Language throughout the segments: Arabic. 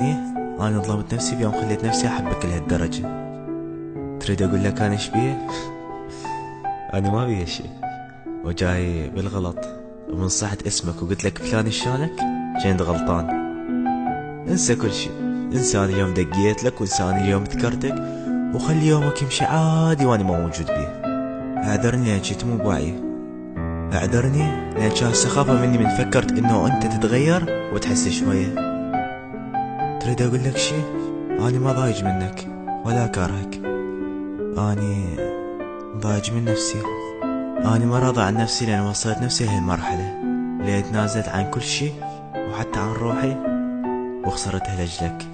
إيه؟ أنا ظلمت نفسي بيوم خليت نفسي أحبك لهالدرجة. تريد أقول لك أنا إيش بيه؟ أنا ما بيه شي، وجاي بالغلط ومن صحت اسمك وقلت لك فلان شلونك جيت غلطان. انسى كل شي، انسى أنا اليوم دقيت لك وانسى أنا اليوم ذكرتك، وخلي يومك يمشي عادي وأنا ما موجود بيه. اعذرني لأن جيت مو بوعي، اعذرني لأن كان سخافة مني من فكرت إنه أنت تتغير وتحس شوية. تريد أقول لك شي؟ أنا ما ضايج منك ولا كارهك، أني ضايج من نفسي. أنا ما راضى عن نفسي لأن وصلت نفسي لهالمرحلة اللي تنازلت عن كل شي وحتى عن روحي وخسرتها لأجلك.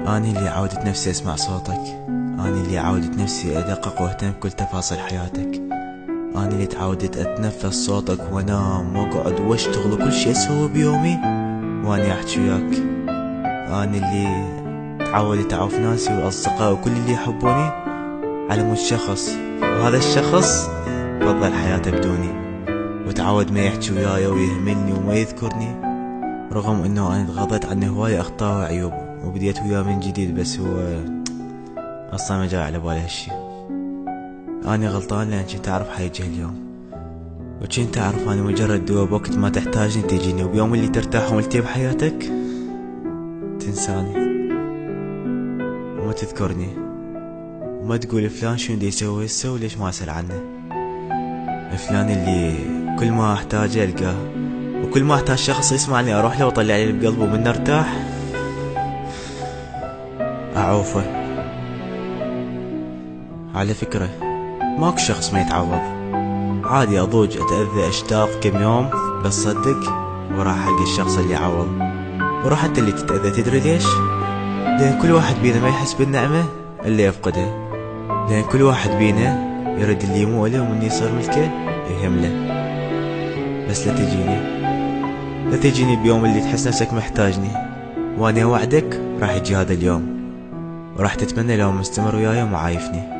أنا اللي عودت نفسي أسمع صوتك، أنا اللي عودت نفسي أدقق وأهتم بكل تفاصيل حياتك، أنا اللي تعودت أتنفس صوتك وأنام وأقعد وأشتغل وكل شي أسوي بيومي وأني أحكي وياك. أنا اللي تعودت أعوف ناسي وأصدقائي وكل اللي يحبوني على مود شخص، وهذا الشخص فضل حياته بدوني وتعود ما يحكي وياي ويهملني وما يذكرني، رغم انه انا تغاضيت عنه هواية اخطاء وعيوب وبديت وياه من جديد، بس هو اصلا ما جاي على بالي هالشي. اني غلطان لان كنت اعرف حيجي اليوم، وكنت اعرف اني مجرد دوا بوقت ما تحتاجني تجيني، وبيوم اللي ترتاح وملتي بحياتك تنساني وما تذكرني وما تقول فلان شنو دي يسوي هسه وليش ما اسأل عنه. فلان اللي كل ما احتاجه القاه، وكل ما احتاج شخص يسمعني اروح له واطلع لي بقلبه ومن ارتاح اعوفه. على فكرة ماكو شخص ما يتعوض، عادي اضوج اتأذى اشتاق كم يوم بس صدق وراح القى الشخص اللي يعوض. وراح حتى اللي تتأذى تدري ليش؟ لان كل واحد بينا ما يحس بالنعمة اللي يفقدها، لان كل واحد بينا يرد اللي مو له ومن يصير ملكه يهمله. بس لا تجيني بيوم اللي تحس نفسك محتاجني، وانا وعدك راح يجي هذا اليوم وراح تتمنى لو مستمر وياي ومعايفني.